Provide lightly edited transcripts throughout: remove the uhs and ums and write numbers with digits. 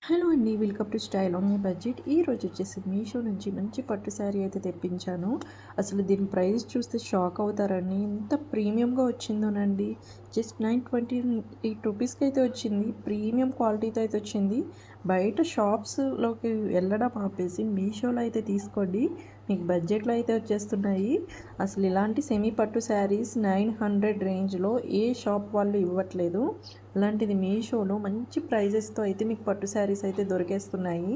Hello అండి. Welcome to style on my budget. ఈరోజు వచ్చేసి మీషో నుంచి మంచి పట్టు శారీ అయితే తెప్పించాను. అసలు దీని ప్రైస్ చూస్తే షాక్ అవుతారండి. ఎంత ప్రీమియంగా వచ్చిందోనండి. జస్ట్ 928 రూపీస్కి అయితే వచ్చింది. ప్రీమియం క్వాలిటీతో అయితే వచ్చింది. బయట షాప్స్లోకి వెళ్ళడం ఆపేసి మీషోలో అయితే తీసుకోండి. మీకు బడ్జెట్లో అయితే వచ్చేస్తున్నాయి. అసలు ఇలాంటి సెమీ పట్టు శారీస్ 900 రేంజ్లో ఏ షాప్ వాళ్ళు ఇవ్వట్లేదు. అలాంటిది మీషోలో మంచి ప్రైజెస్తో అయితే మీకు పట్టు శారీస్ అయితే దొరికేస్తున్నాయి.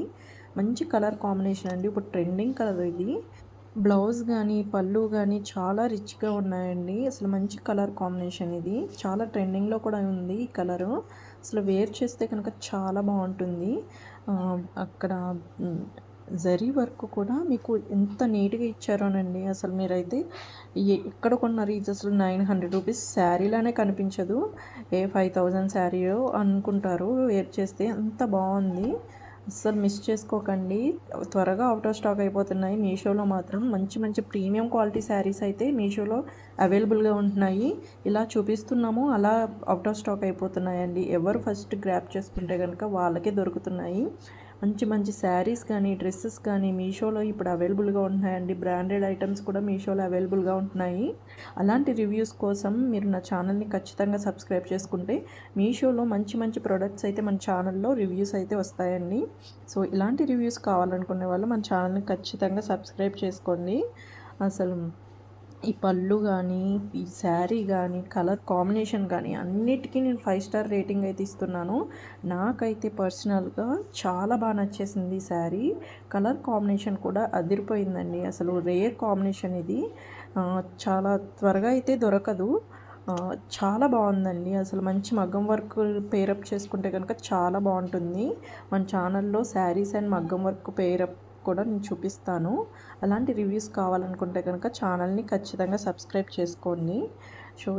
మంచి కలర్ కాంబినేషన్ అండి. ఇప్పుడు ట్రెండింగ్ కలర్ ఇది. బ్లౌజ్ కానీ పళ్ళు కానీ చాలా రిచ్గా ఉన్నాయండి. అసలు మంచి కలర్ కాంబినేషన్ ఇది. చాలా ట్రెండింగ్లో కూడా ఉంది ఈ కలరు. అసలు వేర్ చేస్తే కనుక చాలా బాగుంటుంది. అక్కడ జరీ వర్క్ కూడా మీకు ఎంత నీట్గా ఇచ్చారోనండి. అసలు మీరైతే ఎక్కడ కొన్నారు ఇది? అసలు 900 రూపీస్ శారీలానే కనిపించదు. ఏ 5000 శారీయో అనుకుంటారు వేర్ చేస్తే. అంత బాగుంది. అస్సలు మిస్ చేసుకోకండి. త్వరగా అవుట్ ఆఫ్ స్టాక్ అయిపోతున్నాయి. మీషోలో మాత్రం మంచి మంచి ప్రీమియం క్వాలిటీ శారీస్ అయితే మీషోలో అవైలబుల్గా ఉంటున్నాయి. ఇలా చూపిస్తున్నాము, అలా అవుట్ ఆఫ్ స్టాక్ అయిపోతున్నాయండి. ఎవరు ఫస్ట్ గ్రాప్ చేసుకుంటే కనుక వాళ్ళకే దొరుకుతున్నాయి. మంచి మంచి శారీస్ కానీ డ్రెస్సెస్ కానీ మీషోలో ఇప్పుడు అవైలబుల్గా ఉంటున్నాయండి. బ్రాండెడ్ ఐటమ్స్ కూడా మీషోలో అవైలబుల్గా ఉంటున్నాయి. అలాంటి రివ్యూస్ కోసం మీరు నా ఛానల్ని ఖచ్చితంగా సబ్స్క్రైబ్ చేసుకుంటే మీషోలో మంచి మంచి ప్రొడక్ట్స్ అయితే మన ఛానల్లో రివ్యూస్ అయితే వస్తాయండి. సో ఇలాంటి రివ్యూస్ కావాలనుకునే వాళ్ళు మన ఛానల్ని ఖచ్చితంగా సబ్స్క్రైబ్ చేసుకోండి. అసలు ఈ పళ్ళు కానీ ఈ శారీ కానీ కలర్ కాంబినేషన్ కానీ అన్నిటికీ నేను 5 స్టార్ రేటింగ్ అయితే ఇస్తున్నాను. నాకైతే పర్సనల్గా చాలా బాగా నచ్చేసింది ఈ శారీ. కలర్ కాంబినేషన్ కూడా అదిరిపోయిందండి. అసలు రేర్ కాంబినేషన్ ఇది. చాలా త్వరగా అయితే దొరకదు. చాలా బాగుందండి. అసలు మంచి మగ్గం వర్క్ పేరప్ చేసుకుంటే కనుక చాలా బాగుంటుంది. మన ఛానల్లో శారీస్ అండ్ మగ్గం వర్క్ పేరప్ కూడా నేను చూపిస్తాను. అలాంటి రివ్యూస్ కావాలనుకుంటే కనుక ఛానల్ని ఖచ్చితంగా సబ్స్క్రైబ్ చేసుకోండి. సో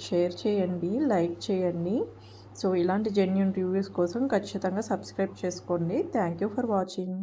షేర్ చేయండి, లైక్ చేయండి. సో ఇలాంటి జెన్యూన్ రివ్యూస్ కోసం ఖచ్చితంగా సబ్స్క్రైబ్ చేసుకోండి. Thank you for watching.